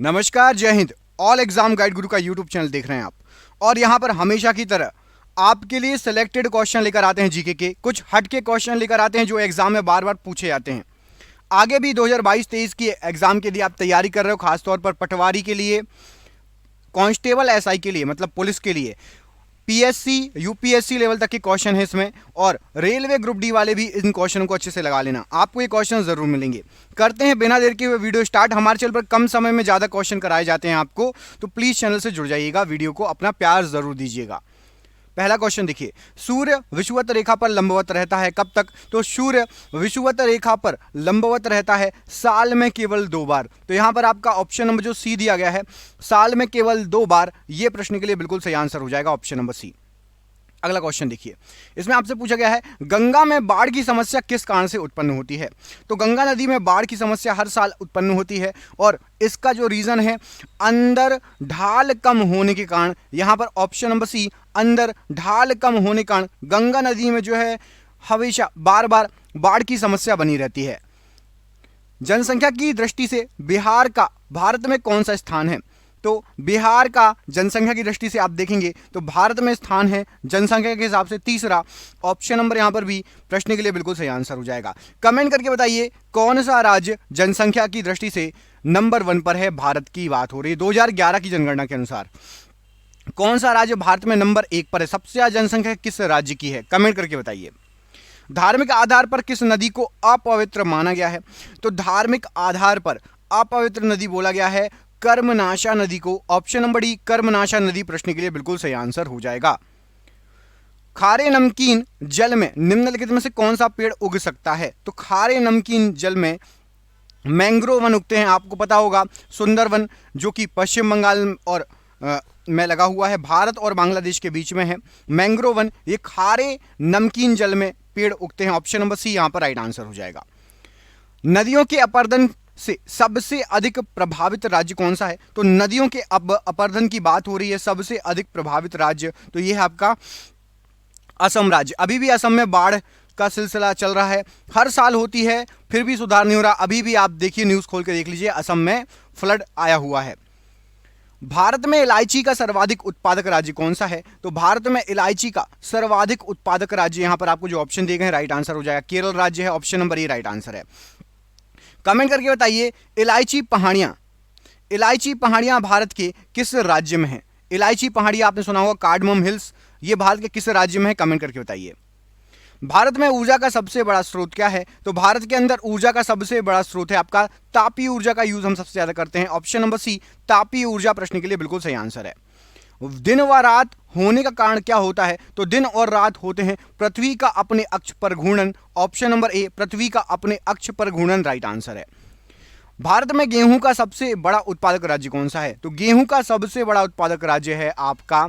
नमस्कार, जय Hind. All exam guide गुरु का यूट्यूब चैनल देख रहे हैं आप, और यहाँ पर हमेशा की तरह आपके लिए सिलेक्टेड क्वेश्चन लेकर आते हैं। जीके के कुछ हटके क्वेश्चन लेकर आते हैं जो एग्जाम में बार बार पूछे जाते हैं। आगे भी 2022-23 की एग्जाम के लिए आप तैयारी कर रहे हो, खासतौर पर पटवारी के लिए, कांस्टेबल एसआई के लिए मतलब पुलिस के लिए, पीएससी यूपीएससी लेवल तक के क्वेश्चन है इसमें, और रेलवे ग्रुप डी वाले भी इन क्वेश्चन को अच्छे से लगा लेना, आपको ये क्वेश्चन जरूर मिलेंगे। करते हैं बिना देर के हुए वीडियो स्टार्ट। हमारे चैनल पर कम समय में ज़्यादा क्वेश्चन कराए जाते हैं आपको, तो प्लीज़ चैनल से जुड़ जाइएगा, वीडियो को अपना प्यार जरूर दीजिएगा। पहला क्वेश्चन देखिए, सूर्य विषुवत रेखा पर लंबवत रहता है कब तक? तो सूर्य विषुवत रेखा पर लंबवत रहता है साल में केवल 2 बार। तो यहां पर आपका ऑप्शन नंबर जो सी दिया गया है, साल में केवल 2 बार, ये प्रश्न के लिए बिल्कुल सही आंसर हो जाएगा, ऑप्शन नंबर सी। अगला क्वेश्चन देखिए, इसमें आपसे पूछा गया है गंगा में बाढ़ की समस्या किस कारण से उत्पन्न होती है? तो गंगा नदी में बाढ़ की समस्या हर साल उत्पन्न होती है, और इसका जो रीजन है अंदर ढाल कम होने के कारण। यहां पर ऑप्शन नंबर सी, अंदर ढाल कम होने के कारण गंगा नदी में जो है हमेशा बार बार बाढ़ की समस्या बनी रहती है। जनसंख्या की दृष्टि से बिहार का भारत में कौन सा स्थान है? तो बिहार का जनसंख्या की दृष्टि से आप देखेंगे तो भारत में स्थान है जनसंख्या के हिसाब से तीसरा, ऑप्शन नंबर यहां पर भी प्रश्न के लिए बिल्कुल सही आंसर हो जाएगा। कमेंट करके बताइए कौन सा राज्य जनसंख्या की दृष्टि से नंबर 1 पर है। भारत की बात हो रही है 2011 की जनगणना के अनुसार, कौन सा राज्य भारत में नंबर 1 पर है? सबसे ज्यादा जनसंख्या किस राज्य की है? कमेंट करके बताइए। धार्मिक आधार पर किस नदी को अपवित्र माना गया है? तो धार्मिक आधार पर अपवित्र नदी बोला गया है कर्मनाशा नदी को, ऑप्शन नंबर डी कर्मनाशा नदी प्रश्न के लिए बिल्कुल सही आंसर हो जाएगा। खारे नमकीन जल में निम्नलिखित में से कौन सा पेड़ उग सकता है? तो खारे नमकीन जल में मैंग्रोव वन उगते हैं, आपको पता होगा, सुंदरवन जो कि पश्चिम बंगाल और में लगा हुआ है, भारत और बांग्लादेश के बीच में है। मैंग्रोव वन ये खारे नमकीन जल में पेड़ उगते हैं, ऑप्शन नंबर सी यहां पर राइट आंसर हो जाएगा। नदियों के अपरदन से सबसे अधिक प्रभावित राज्य कौन सा है? तो नदियों के अपरदन की बात हो रही है, सबसे अधिक प्रभावित राज्य तो ये है आपका असम राज्य। अभी भी असम में बाढ़ का सिलसिला चल रहा है, हर साल होती है फिर भी सुधार नहीं हो रहा। अभी भी आप देखिए, न्यूज खोल के देख लीजिए, असम में फ्लड आया हुआ है। भारत में इलायची का सर्वाधिक उत्पादक राज्य कौन सा है? तो भारत में इलायची का सर्वाधिक उत्पादक राज्य यहां पर आपको जो ऑप्शन दिए गए हैं राइट आंसर हो जाएगा, केरल राज्य है, option number A right answer है। कमेंट करके बताइए इलायची पहाड़ियां भारत के किस राज्य में है? इलायची पहाड़ियां आपने सुना होगा कार्डमम हिल्स, ये भारत के किस राज्य में है? कमेंट करके बताइए। भारत में ऊर्जा का सबसे बड़ा स्रोत क्या है? तो भारत के अंदर ऊर्जा का सबसे बड़ा स्रोत है आपका तापीय ऊर्जा का यूज हम सबसे ज्यादा करते हैं, ऑप्शन नंबर सी तापीय ऊर्जा प्रश्न के लिए बिल्कुल सही आंसर है। दिन व रात होने का कारण क्या होता है? तो दिन और रात होते हैं पृथ्वी का अपने अक्ष पर घूर्णन, ऑप्शन नंबर ए पृथ्वी का अपने अक्ष पर घूर्णन राइट आंसर है। भारत में गेहूं का सबसे बड़ा उत्पादक राज्य कौन सा है? तो गेहूं का सबसे बड़ा उत्पादक राज्य है आपका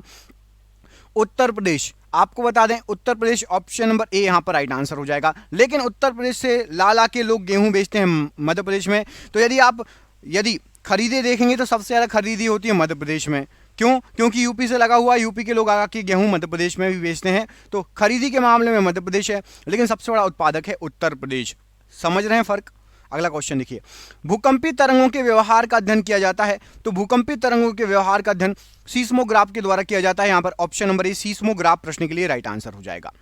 उत्तर प्रदेश। आपको बता दें Uttar Pradesh, option number A यहां पर राइट आंसर हो जाएगा। लेकिन उत्तर प्रदेश से ला के लोग गेहूं बेचते हैं मध्य प्रदेश में, तो यदि खरीदे देखेंगे तो सबसे ज्यादा खरीदी होती है मध्य प्रदेश में। क्यों? क्योंकि यूपी से लगा हुआ, यूपी के लोग आके गेहूं मध्य प्रदेश में भी बेचते हैं, तो खरीदी के मामले में मध्य प्रदेश है, लेकिन सबसे बड़ा उत्पादक है उत्तर प्रदेश। समझ रहे हैं फर्क? अगला क्वेश्चन देखिए, भूकंपी तरंगों के व्यवहार का अध्ययन किया जाता है। तो भूकंपी तरंगों के व्यवहार का अध्ययन सीस्मोग्राफ के द्वारा किया जाता है, यहां पर ऑप्शन नंबर ए सीस्मोग्राफ प्रश्न के लिए राइट आंसर हो जाएगा।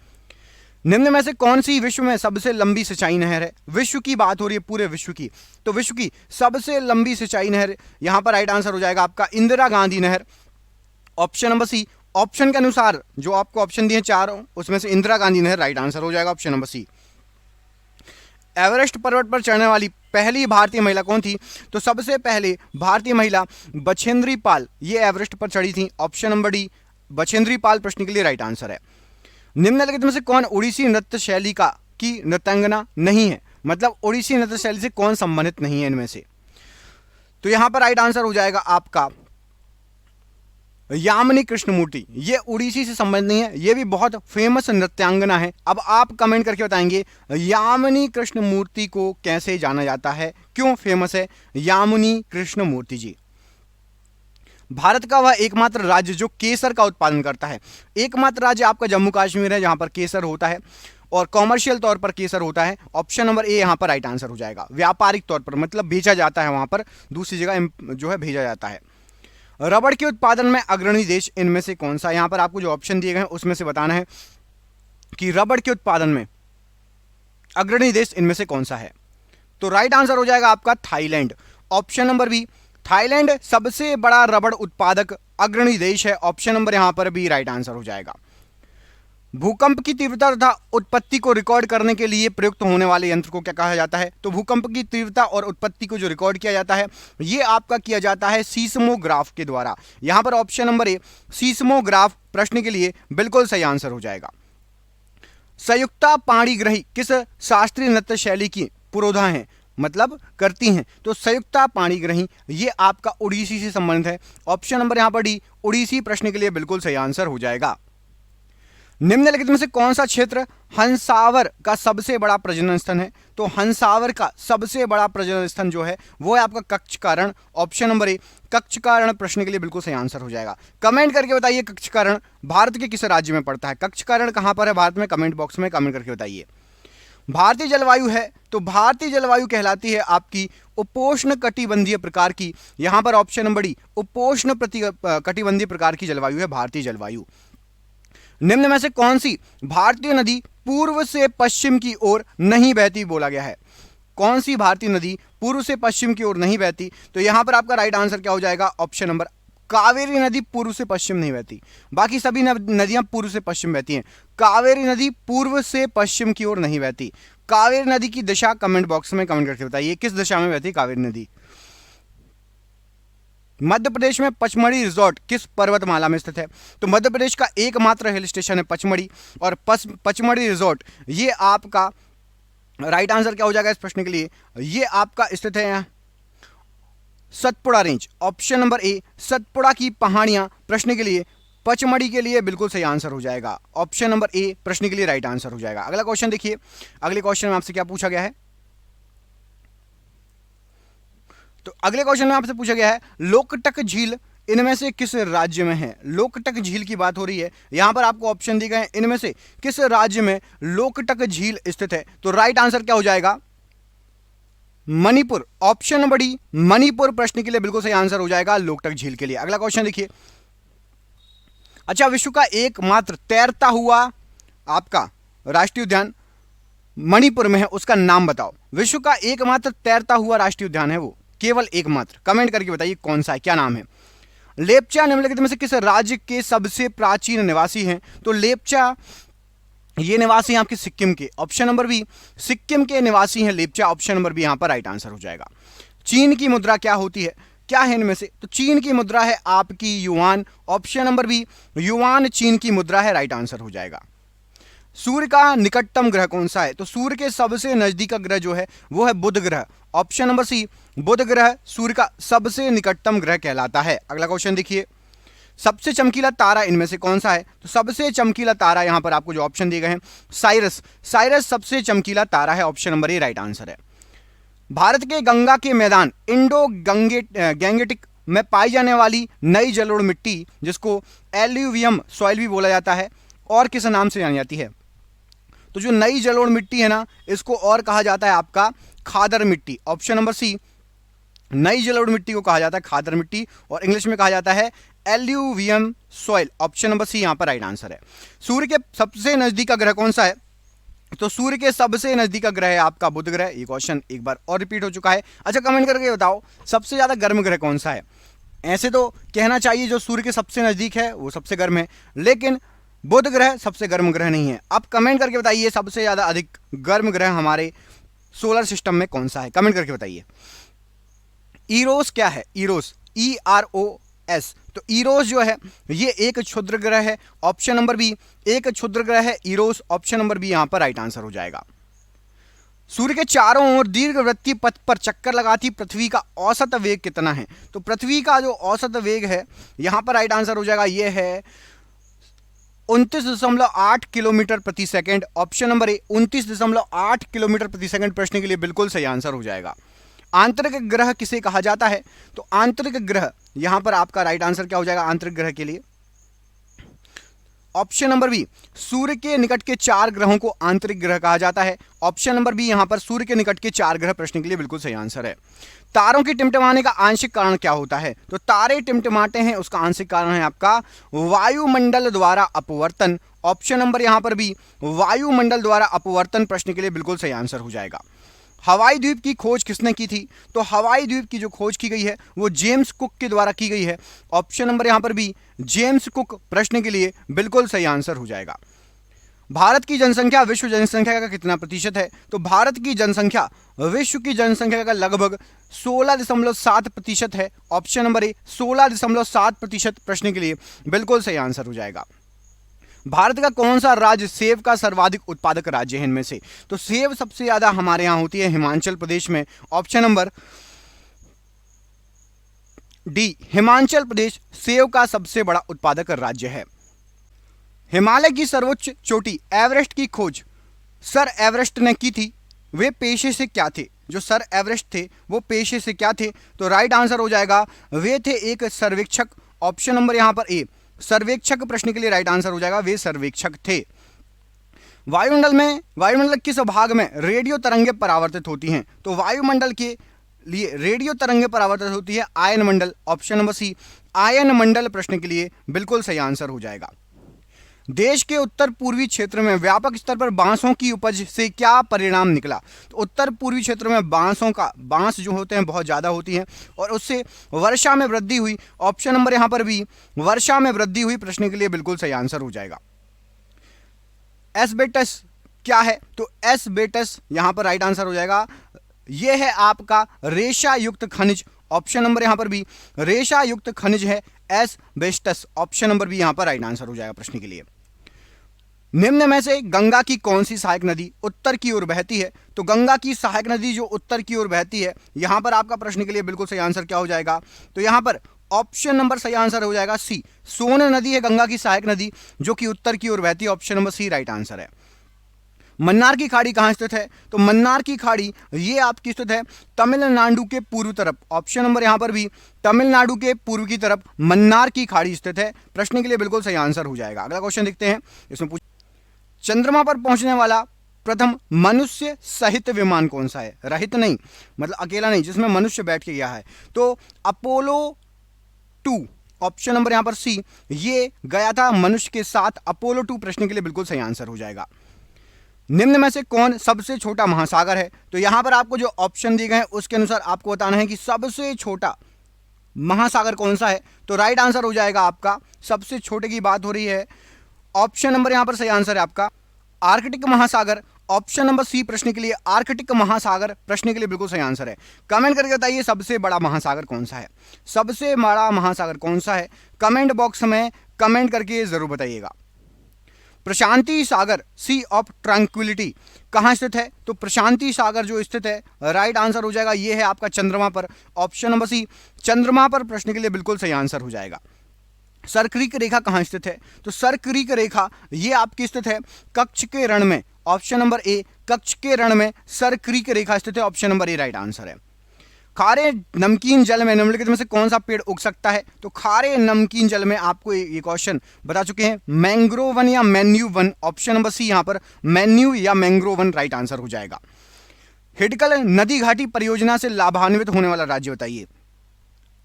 निम्न में से कौन सी विश्व में सबसे लंबी सिंचाई नहर है? विश्व की बात हो रही है, पूरे विश्व की, तो विश्व की सबसे लंबी सिंचाई नहर यहां पर राइट आंसर हो जाएगा आपका इंदिरा गांधी नहर, ऑप्शन नंबर सी। ऑप्शन के अनुसार जो आपको ऑप्शन दिए चारों, उसमें से इंदिरा गांधी नहर राइट आंसर हो जाएगा, ऑप्शन नंबर सी। एवरेस्ट पर्वत पर चढ़ने वाली पहली भारतीय महिला कौन थी? तो सबसे पहले भारतीय महिला बछेंद्री पाल, ये एवरेस्ट पर चढ़ी थी, option number D Bachendri Pal प्रश्न के लिए राइट आंसर है। निम्नलिखित में से कौन ओडिसी नृत्य शैली की नृत्यांगना नहीं है? मतलब ओडिसी नृत्य शैली से कौन संबंधित नहीं है इनमें से? तो यहां पर राइट आंसर हो जाएगा आपका यामिनी कृष्णमूर्ति। ये उड़ीसी से संबंधित नहीं है, ये भी बहुत फेमस नृत्यांगना है। अब आप कमेंट करके बताएंगे यामिनी कृष्णमूर्ति को कैसे जाना जाता है, क्यों फेमस है यामिनी कृष्णमूर्ति जी? भारत का वह एकमात्र राज्य जो केसर का उत्पादन करता है, एकमात्र राज्य आपका जम्मू कश्मीर है जहां पर केसर होता है। और कॉमर्शियल तौर पर केसर होता है। ऑप्शन नंबर ए यहाँ पर राइट आंसर हो जाएगा। व्यापारिक तौर पर मतलब भेजा जाता है, वहां पर दूसरी जगह जो है भेजा जाता है। रबड़ के उत्पादन में अग्रणी देश इनमें से कौन सा? यहां पर आपको जो ऑप्शन दिए गए हैं उसमें से बताना है कि रबड़ के उत्पादन में अग्रणी देश इनमें से कौन सा है। तो राइट आंसर हो जाएगा आपका Thailand. Option number B, Thailand सबसे बड़ा रबड़ उत्पादक अग्रणी देश है। ऑप्शन नंबर यहां पर भी राइट आंसर हो जाएगा। भूकंप की तीव्रता तथा उत्पत्ति को रिकॉर्ड करने के लिए प्रयुक्त होने वाले यंत्र को क्या कहा जाता है? तो भूकंप की तीव्रता और उत्पत्ति को जो रिकॉर्ड किया जाता है यह आपका किया जाता है सीस्मोग्राफ के द्वारा। यहां पर ऑप्शन नंबर ए सीस्मोग्राफ प्रश्न के लिए बिल्कुल सही आंसर हो जाएगा। संयुक्ता पाणिग्रही किस शास्त्रीय नृत्य शैली की पुरोधा है, मतलब करती हैं? तो संयुक्ता पाणिग्रही ये आपका ओडिसी से संबंधित है। ऑप्शन नंबर यहां पर डी ओडिसी प्रश्न के लिए बिल्कुल सही आंसर हो जाएगा। निम्नलिखित में से कौन सा क्षेत्र हंसावर का सबसे बड़ा प्रजनन स्थल है? तो हंसावर का सबसे बड़ा प्रजनन स्थल जो है वो है आपका कक्षकारण। ऑप्शन नंबर ए कक्षकारण प्रश्न के लिए बिल्कुल सही आंसर हो जाएगा। कमेंट करके बताइए कक्षकारण भारत के किस राज्य में पड़ता है? कक्षकारण कहां पर है भारत में? कमेंट बॉक्स में कमेंट करके बताइए। भारतीय जलवायु है तो भारतीय जलवायु कहलाती है आपकी उपोष्ण कटिबंधीय प्रकार की। यहां पर ऑप्शन नंबर डी उपोष्ण कटिबंधीय प्रकार की जलवायु है भारतीय जलवायु। निम्न में से कौन सी भारतीय नदी पूर्व से पश्चिम की ओर नहीं बहती बोला गया है? कौन सी भारतीय नदी पूर्व से पश्चिम की ओर नहीं बहती? तो यहां पर आपका राइट आंसर क्या हो जाएगा? ऑप्शन नंबर कावेरी नदी पूर्व से पश्चिम नहीं बहती, बाकी सभी नदियां पूर्व से पश्चिम बहती हैं। कावेरी नदी पूर्व से पश्चिम की ओर नहीं बहती। कावेरी नदी की दिशा कमेंट बॉक्स में कमेंट करके बताइए किस दिशा में बहती कावेरी नदी। मध्य प्रदेश में पचमढ़ी रिजॉर्ट किस पर्वतमाला में स्थित है? तो मध्य प्रदेश का एकमात्र हिल स्टेशन है पचमढ़ी, और पचमढ़ी रिजॉर्ट ये आपका राइट आंसर क्या हो जाएगा इस प्रश्न के लिए? ये आपका स्थित है Satpura range. Option number A Satpura की पहाड़ियां प्रश्न के लिए पचमढ़ी के लिए बिल्कुल सही आंसर हो जाएगा। ऑप्शन नंबर ए प्रश्न के लिए राइट आंसर हो जाएगा। अगला क्वेश्चन देखिए, अगले क्वेश्चन में आपसे क्या पूछा गया है? तो अगले क्वेश्चन में आपसे पूछा गया है लोकटक झील इनमें से किस राज्य में है? लोकटक झील की बात हो रही है। यहां पर आपको ऑप्शन दिए गए हैं इनमें से किस राज्य में लोकटक झील स्थित है? तो राइट आंसर क्या हो जाएगा? Manipur. Option number D Manipur प्रश्न के लिए बिल्कुल सही आंसर हो जाएगा लोकटक झील के लिए। अगला क्वेश्चन देखिए, अच्छा विश्व का एकमात्र तैरता हुआ आपका राष्ट्रीय उद्यान मणिपुर में है, उसका नाम बताओ। विश्व का एकमात्र तैरता हुआ राष्ट्रीय उद्यान है वो, केवल एकमात्र। कमेंट करके बताइए कौन सा है, क्या नाम है। लेप्चा निम्नलिखित में से किस राज्य के सबसे प्राचीन निवासी हैं? तो लेप्चा ये निवासी हैं आपके सिक्किम के। ऑप्शन नंबर बी सिक्किम के निवासी हैं लेप्चा। ऑप्शन नंबर बी यहां पर राइट आंसर हो जाएगा। चीन की मुद्रा क्या होती है? क्या है इनमें से? तो चीन की मुद्रा है आपकी yuan. Option number B yuan चीन की मुद्रा है, राइट आंसर हो जाएगा। सूर्य का निकटतम ग्रह कौन सा है? तो सूर्य के सबसे नजदीक का ग्रह जो है वो है बुध ग्रह। ऑप्शन नंबर सी बुध ग्रह सूर्य का सबसे निकटतम ग्रह कहलाता है। अगला क्वेश्चन देखिए, सबसे चमकीला तारा इनमें से कौन सा है? तो सबसे चमकीला तारा यहां पर आपको जो ऑप्शन दिए गए हैं साइरस। साइरस सबसे चमकीला तारा है। Option number A right answer है। भारत के गंगा के मैदान इंडो गैंगेटिक में पाई जाने वाली नई जलोढ़ मिट्टी जिसको एल्यूवियम सॉइल भी बोला जाता है और किस नाम से जानी जाती है? तो जो नई जलोढ़ मिट्टी है ना इसको और कहा जाता है आपका खादर मिट्टी। ऑप्शन नंबर सी नई जलोढ़ मिट्टी को कहा जाता है खादर मिट्टी और इंग्लिश में कहा जाता है alluvium soil. Option number C यहां पर राइट आंसर है। सूर्य के सबसे नजदीक का ग्रह कौन सा है? तो सूर्य के सबसे नजदीक का ग्रह है आपका बुध ग्रह। ये क्वेश्चन एक बार और रिपीट हो चुका है। अच्छा कमेंट करके बताओ सबसे ज्यादा गर्म ग्रह कौन सा है? ऐसे तो कहना चाहिए जो सूर्य के सबसे नजदीक है वो सबसे गर्म है, लेकिन बुध ग्रह सबसे गर्म ग्रह नहीं है। आप कमेंट करके बताइए सबसे ज्यादा अधिक गर्म ग्रह हमारे सोलर सिस्टम में कौन सा है? कमेंट करके बताइए। ईरोस क्या है? Eros EROS। तो ईरोस जो है ये एक क्षुद्र ग्रह है। ऑप्शन नंबर बी एक क्षुद्र ग्रह है ईरोस। ऑप्शन नंबर बी यहां पर राइट आंसर हो जाएगा। सूर्य के चारों ओर दीर्घवृत्तीय पथ पर चक्कर लगाती पृथ्वी का औसत वेग कितना है? तो पृथ्वी का जो औसत वेग है यहां पर राइट आंसर हो जाएगा ये है 29.8 किलोमीटर प्रति second. Option number A 29.8 kilometre प्रति सेकंड प्रश्न के लिए बिल्कुल सही आंसर हो जाएगा। आंतरिक ग्रह किसे कहा जाता है? तो आंतरिक ग्रह यहां पर आपका राइट आंसर क्या हो जाएगा आंतरिक ग्रह के लिए? ऑप्शन नंबर बी, सूर्य के निकट के 4 ग्रहों को आंतरिक ग्रह कहा जाता है। ऑप्शन नंबर बी, यहां पर सूर्य के निकट के 4 ग्रह प्रश्न के लिए बिल्कुल सही आंसर है। तारों के टिमटिमाने का आंशिक कारण क्या होता है? तो तारे टिमटिमाते हैं, उसका आंशिक कारण है आपका वायुमंडल द्वारा अपवर्तन। ऑप्शन नंबर यहां पर भी वायुमंडल द्वारा अपवर्तन प्रश्न के लिए बिल्कुल सही आंसर हो जाएगा। हवाई द्वीप की खोज किसने की थी? तो हवाई द्वीप की जो खोज की गई है वो जेम्स कुक के द्वारा की गई है। ऑप्शन नंबर यहां पर भी जेम्स कुक प्रश्न के लिए बिल्कुल सही आंसर हो जाएगा। भारत की जनसंख्या विश्व जनसंख्या का कितना प्रतिशत है? तो भारत की जनसंख्या विश्व की जनसंख्या का लगभग 16.7% है। ऑप्शन नंबर ए 16.7% प्रश्न के लिए बिल्कुल सही आंसर हो जाएगा। भारत का कौन सा राज्य सेब का सर्वाधिक उत्पादक राज्य है इनमें से? तो सेब सबसे ज्यादा हमारे यहां होती है हिमाचल प्रदेश में। Option number D, Himachal Pradesh सेब का सबसे बड़ा उत्पादक राज्य है। हिमालय की सर्वोच्च चोटी एवरेस्ट की खोज सर एवरेस्ट ने की थी, वे पेशे से क्या थे? जो सर एवरेस्ट थे वो पेशे से क्या थे? तो राइट आंसर हो जाएगा वे थे एक सर्वेक्षक। ऑप्शन नंबर यहां पर ए, सर्वेक्षक प्रश्न के लिए राइट आंसर हो जाएगा, वे सर्वेक्षक थे। वायुमंडल किस भाग में रेडियो तरंगें परावर्तित होती हैं? तो वायुमंडल के लिए रेडियो तरंगें परावर्तित होती है आयन मंडल। ऑप्शन नंबर सी, आयन मंडल प्रश्न के लिए बिल्कुल सही आंसर हो जाएगा। देश के उत्तर पूर्वी क्षेत्र में व्यापक स्तर पर बांसों की उपज से क्या परिणाम निकला? तो उत्तर पूर्वी क्षेत्र में बांस जो होते हैं बहुत ज्यादा होती हैं और उससे वर्षा में वृद्धि हुई। ऑप्शन नंबर यहां पर भी वर्षा में वृद्धि हुई प्रश्न के लिए बिल्कुल सही आंसर हो जाएगा। एस्बेस्टस क्या है? तो एस्बेस्टस यहां पर राइट आंसर हो जाएगा, यह है आपका रेशा युक्त खनिज। ऑप्शन नंबर यहां पर भी रेशा युक्त खनिज है एस्बेस्टस। ऑप्शन नंबर भी यहां पर राइट आंसर हो जाएगा प्रश्न के लिए। निम्न में से गंगा की कौन सी सहायक नदी उत्तर की ओर बहती है? तो गंगा की सहायक नदी जो उत्तर की ओर बहती है, यहां पर आपका प्रश्न के लिए बिल्कुल सही आंसर क्या हो जाएगा? तो यहां पर ऑप्शन नंबर सही आंसर हो जाएगा सी, सोन नदी है गंगा की सहायक नदी जो कि उत्तर की ओर बहती है। Option number C right answer है। मन्नार की खाड़ी कहां स्थित है? तो मन्नार की खाड़ी ये आपकी स्थित है तमिलनाडु के पूर्व तरफ। ऑप्शन नंबर यहां पर भी तमिलनाडु के पूर्व की तरफ मन्नार की खाड़ी स्थित है प्रश्न के लिए बिल्कुल सही आंसर हो जाएगा। अगला क्वेश्चन देखते हैं। इसमें चंद्रमा पर पहुंचने वाला प्रथम मनुष्य सहित विमान कौन सा है? रहित नहीं, मतलब अकेला नहीं, जिसमें मनुष्य बैठ के गया है। तो अपोलो 2 ऑप्शन नंबर यहां पर सी, ये गया था मनुष्य के साथ अपोलो 2 प्रश्न के लिए बिल्कुल सही आंसर हो जाएगा। निम्न में से कौन सबसे छोटा महासागर है? तो यहां पर आपको जो ऑप्शन दिए गए हैं उसके अनुसार आपको बताना है कि सबसे छोटा महासागर कौन सा है। तो राइट आंसर हो जाएगा आपका, सबसे छोटे की बात हो रही है, ऑप्शन नंबर यहां पर सही आंसर है आपका आर्कटिक महासागर। ऑप्शन नंबर सी प्रश्न के लिए आर्कटिक महासागर प्रश्न के लिए बिल्कुल सही आंसर है। कमेंट करके बताइए सबसे बड़ा महासागर कौन सा है? सबसे बड़ा महासागर कौन सा है? कमेंट बॉक्स में कमेंट करके जरूर बताइएगा। प्रशांति सागर सी ऑफ ट्रैंक्विलिटी कहां स्थित है? तो प्रशांति सागर जो स्थित है राइट आंसर हो जाएगा, यह है आपका चंद्रमा पर। ऑप्शन नंबर सी चंद्रमा पर प्रश्न के लिए बिल्कुल सही आंसर हो जाएगा। सर्करिक रेखा कहां स्थित है? तो सर्करिक रेखा ये आपकी स्थित है कक्ष के रण में। ऑप्शन नंबर ए कक्ष के रण में सर्करिक रेखा स्थित है। Option number A right answer है। खारे नमकीन जल में निम्नलिखित में से कौन सा पेड़ उग सकता है? तो खारे नमकीन जल में आपको ये क्वेश्चन बता चुके हैं, मैंग्रोव वन या मैन्यू वन। ऑप्शन नंबर सी यहां पर मैन्यू या मैंग्रोव वन राइट आंसर हो जाएगा। हिडकल नदी घाटी परियोजना से लाभान्वित होने वाला राज्य बताइए।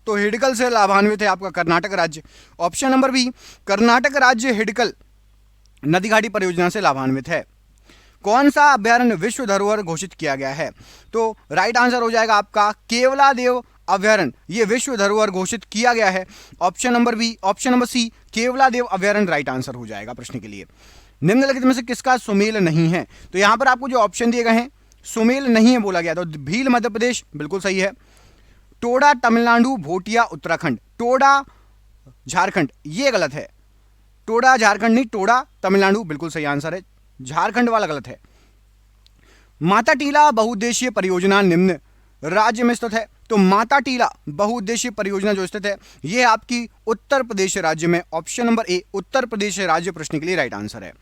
तो हिडकल से लाभान्वित है आपका कर्नाटक राज्य। ऑप्शन नंबर बी कर्नाटक राज्य हिडकल नदी घाटी परियोजना से लाभान्वित है। कौन सा अभ्यारण्य विश्व धरोहर घोषित किया गया है? तो राइट आंसर हो जाएगा आपका केवलादेव अभ्यारण्य, ये विश्व धरोहर घोषित किया गया है। ऑप्शन नंबर सी केवलादेव अभ्यारण्य राइट आंसर हो जाएगा प्रश्न के लिए। निम्नलिखित में से किसका सुमेल नहीं है? तो यहां पर आपको जो ऑप्शन दिए गए हैं सुमेल नहीं है बोला गया, तो भील मध्य प्रदेश बिल्कुल सही है, टोडा तमिलनाडु, भोटिया उत्तराखंड, टोडा झारखंड ये गलत है, टोडा झारखंड नहीं टोडा तमिलनाडु बिल्कुल सही आंसर है, झारखंड वाला गलत है। माता टीला बहुउद्देशीय परियोजना निम्न राज्य में स्थित है। तो माता टीला बहुउद्देशीय परियोजना जो स्थित है यह आपकी उत्तर प्रदेश राज्य में। Option number A Uttar Pradesh राज्य प्रश्न के लिए राइट आंसर है।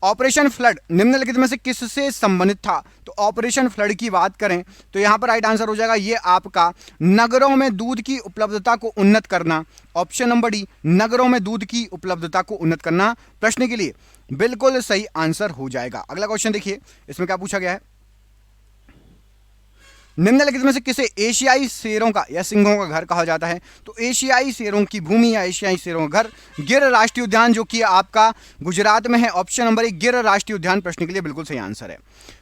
ऑपरेशन फ्लड निम्नलिखित में से किससे संबंधित था? तो ऑपरेशन फ्लड की बात करें तो यहां पर राइट आंसर हो जाएगा ये आपका नगरों में दूध की उपलब्धता को उन्नत करना। ऑप्शन नंबर डी, नगरों में दूध की उपलब्धता को उन्नत करना प्रश्न के लिए बिल्कुल सही आंसर हो जाएगा। अगला क्वेश्चन देखिए, इसमें क्या पूछा गया है, निम्नलिखित में से किसे एशियाई शेरों का या सिंहों का घर कहा जाता है? तो एशियाई शेरों की भूमि या एशियाई शेरों का घर गिर राष्ट्रीय उद्यान जो कि आपका गुजरात में है। ऑप्शन नंबर 1 गिर राष्ट्रीय उद्यान प्रश्न के लिए बिल्कुल सही आंसर है।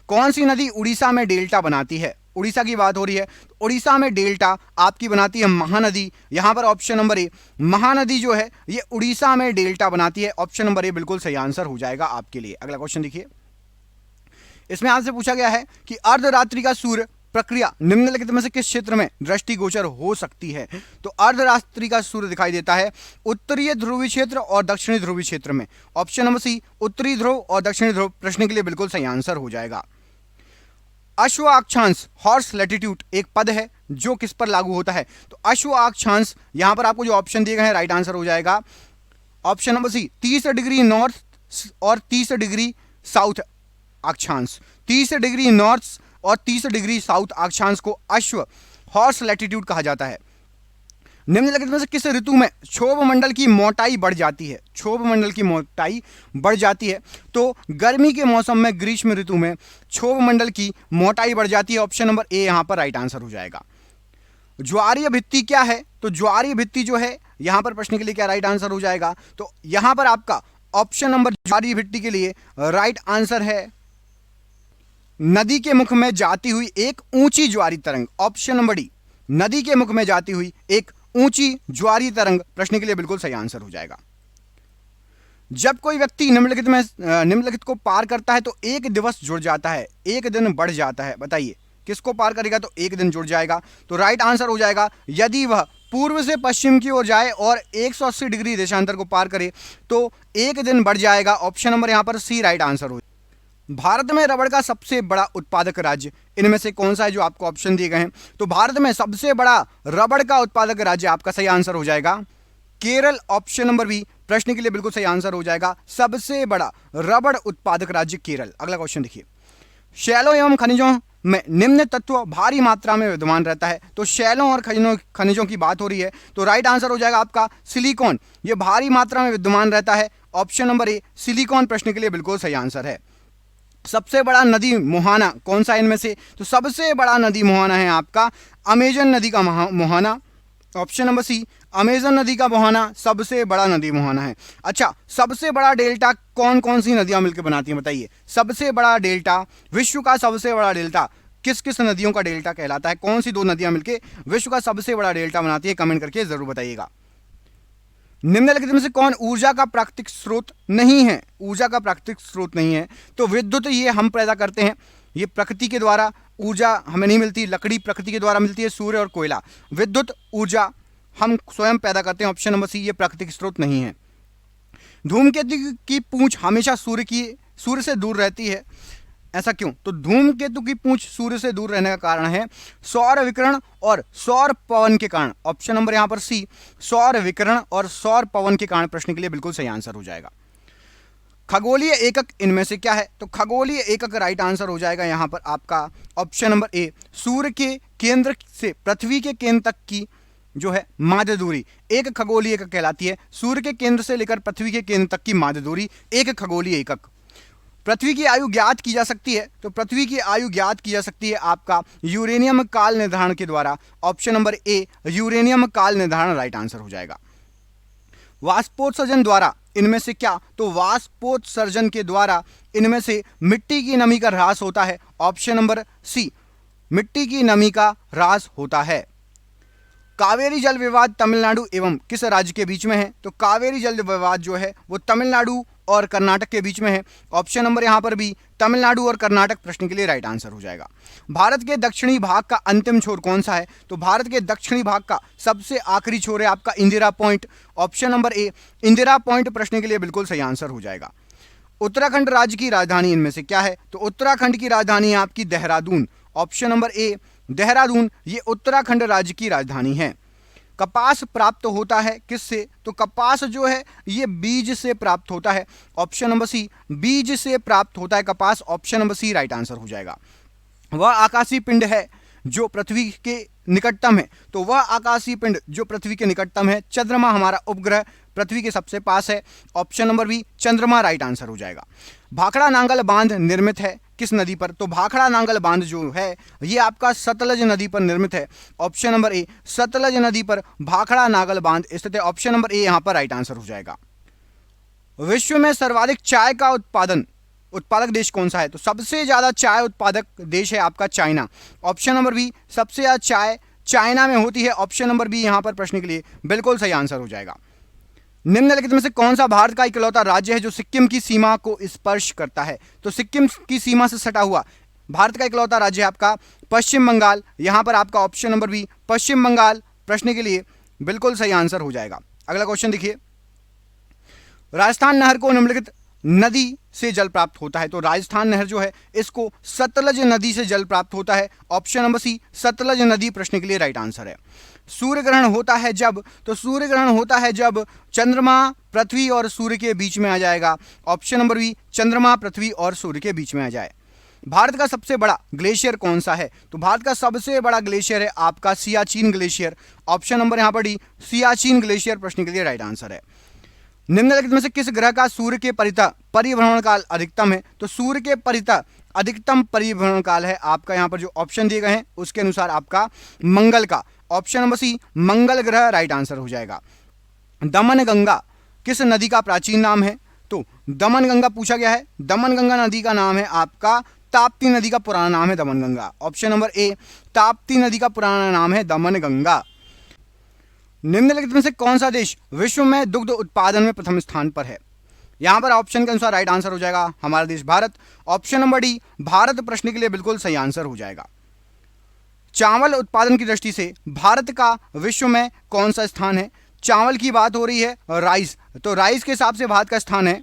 कौन सी नदी उड़ीसा में डेल्टा बनाती है? उड़ीसा की बात हो रही है तो उड़ीसा में डेल्टा आपकी बनाती है महानदी। यहां पर ऑप्शन नंबर ए महानदी जो है ये उड़ीसा में डेल्टा बनाती है। ऑप्शन नंबर ए बिल्कुल सही आंसर हो जाएगा आपके लिए। अगला क्वेश्चन देखिए, इसमें आपसे पूछा गया है कि अर्धरात्रि का सूर्य प्रक्रिया निम्नलिखित में से किस क्षेत्र में दृष्टिगोचर हो सकती है? तो अर्धरात्रि का सूर्य दिखाई देता है उत्तरीय ध्रुवीय क्षेत्र और दक्षिणी ध्रुवीय क्षेत्र में। ऑप्शन नंबर सी उत्तरी ध्रुव और दक्षिणी ध्रुव प्रश्न के लिए बिल्कुल सही आंसर हो जाएगा। अश्व अक्षांश हॉर्स लैटिट्यूड एक पद है जो किस पर लागू होता है? तो अश्व अक्षांश यहां पर आपको जो ऑप्शन दिए गए हैं राइट आंसर हो जाएगा option number C 30 degree north और 30 डिग्री साउथ अक्षांश। 30 डिग्री नॉर्थ और 30 डिग्री साउथ अक्षांश को अश्व हॉर्स लैटिट्यूड कहा जाता है। निम्नलिखित में से किस ऋतु में क्षोभ मंडल की मोटाई बढ़ जाती है? क्षोभ मंडल की मोटाई बढ़ जाती है तो गर्मी के मौसम में ग्रीष्म ऋतु में क्षोभ मंडल की मोटाई बढ़ जाती है। ऑप्शन नंबर ए यहां पर राइट आंसर हो जाएगा। ज्वारीय भित्ति क्या है? तो ज्वारीय भित्ति जो है यहां पर प्रश्न के लिए क्या राइट आंसर हो जाएगा? तो यहां पर आपका ऑप्शन नंबर ज्वारीय भित्ति के लिए राइट आंसर है नदी के मुख में जाती हुई एक ऊंची ज्वारी तरंग। ऑप्शन नंबर डी नदी के मुख में जाती हुई एक ऊंची ज्वारी तरंग प्रश्न के लिए बिल्कुल सही आंसर हो जाएगा। जब कोई व्यक्ति निम्नलिखित को पार करता है तो एक दिवस जुड़ जाता है, एक दिन बढ़ जाता है। बताइए किसको पार करेगा तो एक दिन जुड़ जाएगा? तो राइट आंसर हो जाएगा यदि वह पूर्व से पश्चिम की ओर जाए और 180 डिग्री देशांतर को पार करे तो एक दिन बढ़ जाएगा। ऑप्शन नंबर यहां पर सी राइट आंसर हो। भारत में रबड़ का सबसे बड़ा उत्पादक राज्य इनमें से कौन सा है जो आपको ऑप्शन दिए गए हैं? तो भारत में सबसे बड़ा रबड़ का उत्पादक राज्य आपका सही आंसर हो जाएगा केरल। ऑप्शन नंबर बी प्रश्न के लिए बिल्कुल सही आंसर हो जाएगा सबसे बड़ा रबड़ उत्पादक राज्य केरल। अगला क्वेश्चन देखिए, शैलों एवं खनिजों में निम्न तत्व भारी मात्रा में विद्यमान रहता है। तो शैलों और खनिजों की बात हो रही है तो राइट आंसर हो जाएगा आपका सिलिकॉन, ये भारी मात्रा में विद्यमान रहता है। ऑप्शन नंबर ए सिलिकॉन प्रश्न के लिए बिल्कुल सही आंसर है। सबसे बड़ा नदी मुहाना कौन सा इनमें से? तो सबसे बड़ा नदी मुहाना है आपका अमेजन नदी का मुहाना। ऑप्शन नंबर सी अमेजन नदी का मुहाना सबसे बड़ा नदी मुहाना है। अच्छा, सबसे बड़ा डेल्टा कौन कौन सी नदियां मिलकर बनाती हैं बताइए? सबसे बड़ा डेल्टा, विश्व का सबसे बड़ा डेल्टा किस किस नदियों का डेल्टा कहलाता है? कौन सी दो नदियां मिलकर विश्व का सबसे बड़ा डेल्टा बनाती है? कमेंट करके जरूर बताइएगा। निम्नलिखित में से कौन ऊर्जा का प्राकृतिक स्रोत नहीं है? ऊर्जा का प्राकृतिक स्रोत नहीं है तो विद्युत ये हम पैदा करते हैं, ये प्रकृति के द्वारा ऊर्जा हमें नहीं मिलती। लकड़ी प्रकृति के द्वारा मिलती है, सूर्य और कोयला। विद्युत ऊर्जा हम स्वयं पैदा करते हैं। ऑप्शन नंबर सी ये प्राकृतिक स्रोत नहीं है। धूमकेतु की पूंछ हमेशा सूर्य से दूर रहती है, ऐसा क्यों? तो धूमकेतु की पूंछ सूर्य से दूर रहने का कारण है सौर विकिरण और सौर पवन के कारण। ऑप्शन नंबर यहां पर सी सौर विकिरण और सौर पवन के कारण प्रश्न के लिए बिल्कुल सही आंसर हो जाएगा। खगोलीय एकक इनमें से क्या है? तो खगोलीय एकक राइट आंसर हो जाएगा यहां पर आपका ऑप्शन नंबर ए सूर्य के केंद्र से पृथ्वी के केंद्र तक की जो है माध्य दूरी एक खगोलीय एकक कहलाती है। सूर्य के केंद्र से लेकर पृथ्वी के केंद्र तक की माध्य दूरी एक खगोलीय एकक। पृथ्वी की आयु ज्ञात की जा सकती है तो पृथ्वी की आयु ज्ञात की जा सकती है आपका यूरेनियम काल निर्धारण के द्वारा। ऑप्शन नंबर ए यूरेनियम काल निर्धारण राइट आंसर हो जाएगा। वाष्पोत्सर्जन द्वारा इनमें से क्या? तो वाष्पोत्सर्जन के द्वारा इनमें से मिट्टी की नमी का ह्रास होता है। ऑप्शन नंबर सी मिट्टी की नमी का ह्रास होता है। कावेरी जल विवाद तमिलनाडु एवं किस राज्य के बीच में है? तो कावेरी जल विवाद जो है वो तमिलनाडु और कर्नाटक के बीच में है। ऑप्शन नंबर यहां पर भी तमिलनाडु और कर्नाटक प्रश्न के लिए राइट आंसर हो जाएगा। भारत के दक्षिणी भाग का अंतिम छोर कौन सा है? तो भारत के दक्षिणी भाग का सबसे आखिरी छोर है आपका Indira point. Option number A Indira point प्रश्न के लिए बिल्कुल सही आंसर हो जाएगा। उत्तराखंड राज्य की राजधानी इनमें से क्या है? तो उत्तराखंड की राजधानी है आपकी Dehradun. Option number A Dehradun ये उत्तराखंड राज्य की राजधानी है। कपास प्राप्त होता है किससे? तो कपास जो है ये बीज से प्राप्त होता है। ऑप्शन नंबर सी, बीज से प्राप्त होता है कपास। Option number C right answer हो जाएगा। वह आकाशीय पिंड है जो पृथ्वी के निकटतम है। तो वह आकाशीय पिंड जो पृथ्वी के निकटतम है, चंद्रमा हमारा उपग्रह पृथ्वी के सबसे पास है। ऑप्शन नंबर बी, चंद्रमा राइट आंसर हो जाएगा। भाखड़ा नांगल बांध निर्मित है किस नदी पर? तो भाखड़ा नांगल बांध जो है ये आपका सतलज नदी पर निर्मित है। ऑप्शन नंबर ए, सतलज नदी पर भाखड़ा नांगल बांध स्थित है। ऑप्शन नंबर ए यहां पर राइट आंसर हो जाएगा। विश्व में सर्वाधिक चाय का उत्पादक देश कौन सा है? तो सबसे ज्यादा चाय उत्पादक देश है आपका चाइना। ऑप्शन नंबर बी, सबसे ज्यादा चाय चाइना में होती है। ऑप्शन नंबर बी यहां पर प्रश्न के लिए बिल्कुल सही आंसर हो जाएगा। निम्नलिखित में से कौन सा भारत का इकलौता राज्य है जो सिक्किम की सीमा को स्पर्श करता है? तो सिक्किम की सीमा से सटा हुआ भारत का इकलौता राज्य है आपका पश्चिम बंगाल। यहां पर आपका ऑप्शन नंबर बी, पश्चिम बंगाल प्रश्न के लिए बिल्कुल सही आंसर हो जाएगा। अगला क्वेश्चन देखिए, राजस्थान नहर को निम्नलिखित नदी से जल प्राप्त होता है। तो राजस्थान नहर जो है इसको सतलज नदी से जल प्राप्त होता है। ऑप्शन नंबर सी, सतलज नदी प्रश्न के लिए राइट आंसर है। सूर्य ग्रहण होता है जब? तो सूर्य ग्रहण होता है जब चंद्रमा पृथ्वी और सूर्य के बीच में आ जाएगा। ऑप्शन नंबर बी, चंद्रमा पृथ्वी और सूर्य के बीच में आ जाए। भारत का सबसे बड़ा ग्लेशियर कौन सा है? तो भारत का सबसे बड़ा ग्लेशियर है आपका सियाचिन ग्लेशियर। ऑप्शन नंबर यहां पर डी, सियाचिन ग्लेशियर प्रश्न के लिए राइट आंसर है। निम्नलिखित में से किस ग्रह का सूर्य के परितः परिभ्रमण काल अधिकतम है? तो सूर्य के परितः अधिकतम परिभ्रमण काल है आपका यहां पर जो ऑप्शन दिए गए हैं उसके अनुसार आपका मंगल का। ऑप्शन नंबर सी, मंगल ग्रह राइट आंसर हो जाएगा। दमन गंगा किस नदी का प्राचीन नाम है? तो दमन गंगा पूछा गया है। दमन गंगा नदी का नाम है आपका ताप्ती नदी का पुराना नाम है दमन Ganga. Option number A, Tapti नदी का पुराना नाम है दमन गंगा। निम्नलिखित में से कौन सा देश विश्व में दुग्ध उत्पादन में प्रथम स्थान पर है? यहां पर ऑप्शन के अनुसार राइट आंसर हो जाएगा हमारा देश Bharat. Option number D, Bharat प्रश्न के लिए बिल्कुल सही आंसर हो जाएगा। चावल उत्पादन की दृष्टि से भारत का विश्व में कौन सा स्थान है? चावल की बात हो रही है, राइस, तो राइस के हिसाब से भारत का स्थान है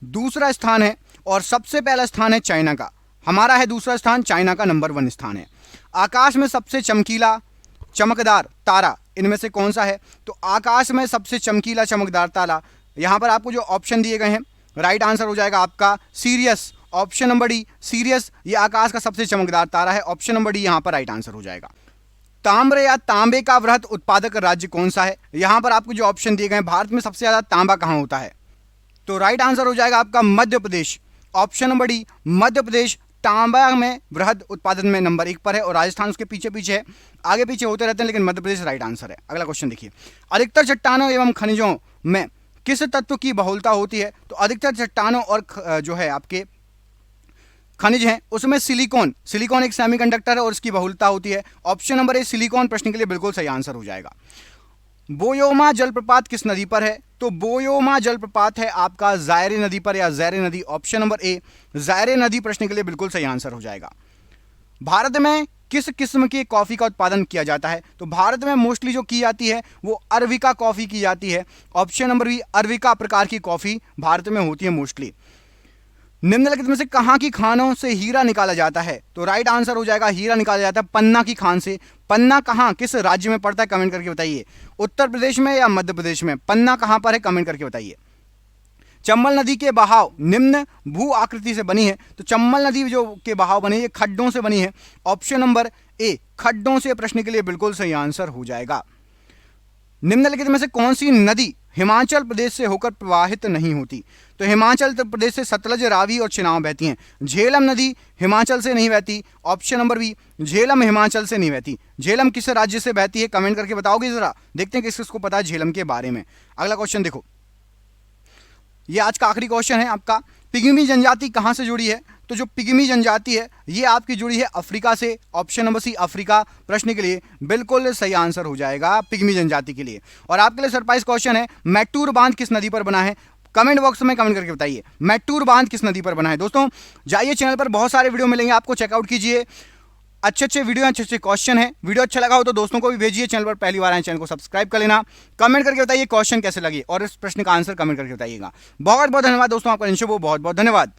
दूसरा स्थान है और सबसे पहला स्थान है चाइना का। हमारा है दूसरा स्थान, चाइना का नंबर 1 स्थान है। आकाश में सबसे चमकीला चमकदार तारा इनमें से कौन सा है? तो आकाश में सबसे चमकीला चमकदार तारा यहां पर आपको जो ऑप्शन दिए गए हैं राइट आंसर हो जाएगा आपका serious. Option number D, serious ये आकाश का सबसे चमकदार तारा है। ऑप्शन नंबर डी यहां पर राइट आंसर हो जाएगा। ताम्र या तांबे का वृहद उत्पादक राज्य कौन सा है? यहां पर आपको जो ऑप्शन दिए गए हैं भारत में सबसे ज्यादा तांबा कहां होता है? तो राइट आंसर हो जाएगा आपका Madhya Pradesh. Option number D, Madhya Pradesh तांबा में वृहद उत्पादन में नंबर 1 पर है और राजस्थान उसके पीछे पीछे है। आगे पीछे होते रहते हैं लेकिन मध्य प्रदेश राइट आंसर है। अगला क्वेश्चन देखिए, अधिकतर चट्टानों एवं खनिजों में किस तत्व की बहुलता होती है? तो अधिकतर चट्टानों और जो है आपके खनिज हैं उसमें सिलिकॉन एक सेमीकंडक्टर है और इसकी बहुलता होती है। ऑप्शन नंबर ए, सिलिकॉन प्रश्न के लिए बिल्कुल सही आंसर हो जाएगा। बोयोमा जलप्रपात किस नदी पर है? तो बोयोमा जलप्रपात है आपका जायरे नदी पर या जैरे नदी। ऑप्शन नंबर ए, जायरे नदी प्रश्न के लिए बिल्कुल सही आंसर हो जाएगा। भारत में किस किस्म की कॉफी का उत्पादन किया जाता है? तो भारत में मोस्टली जो की जाती है वो अरबिका कॉफी की जाती है। ऑप्शन नंबर बी, अरबिका प्रकार की कॉफी भारत में होती है मोस्टली। निम्नलिखित में से कहां की खानों से हीरा निकाला जाता है? तो राइट आंसर हो जाएगा हीरा निकाला जाता है पन्ना की खान से। पन्ना कहां किस राज्य में पड़ता है कमेंट करके बताइए, उत्तर प्रदेश में या मध्य प्रदेश में? पन्ना कहां पर है कमेंट करके बताइए। चंबल नदी के बहाव निम्न भू आकृति से बनी है। तो चंबल नदी जो के बहाव बनी है खड्डों से बनी है। ऑप्शन नंबर ए, खड्डों से प्रश्न के लिए बिल्कुल सही आंसर हो जाएगा। निम्नलिखित में से कौन सी नदी हिमाचल प्रदेश से होकर प्रवाहित नहीं होती? तो हिमाचल प्रदेश से सतलज, रावी और चिनाब बहती हैं। झेलम नदी हिमाचल से नहीं बहती। Option number B, Jhelum Himachal से नहीं बहती। झेलम किस राज्य से बहती है कमेंट करके बताओगे जरा, देखते हैं किस किसको पता है झेलम के बारे में। अगला क्वेश्चन देखो, ये आज का आखिरी क्वेश्चन है आपका। पिग्मी जनजाति कहां से जुड़ी है? तो जो पिग्मी जनजाति है ये आपकी जुड़ी है अफ्रीका से। ऑप्शन नंबर सी, अफ्रीका प्रश्न के लिए बिल्कुल सही आंसर हो जाएगा पिग्मी जनजाति के लिए। और आपके लिए सरप्राइज क्वेश्चन है, मैटूर बांध किस नदी पर बना है? कमेंट बॉक्स में कमेंट करके बताइए मैटूर बांध किस नदी पर बना है। दोस्तों जाइए, चैनल पर बहुत सारे वीडियो मिलेंगे आपको, चेकआउट कीजिए। अच्छे वीडियो, अच्छे क्वेश्चन है। वीडियो अच्छा लगा हो तो दोस्तों को भी भेजिए। चैनल पर पहली बार आए चैनल को सब्सक्राइब कर लेना। कमेंट करके बताइए क्वेश्चन कैसे लगे और इस प्रश्न का आंसर कमेंट करके बताइएगा। बहुत बहुत धन्यवाद दोस्तों, आपका बहुत बहुत धन्यवाद।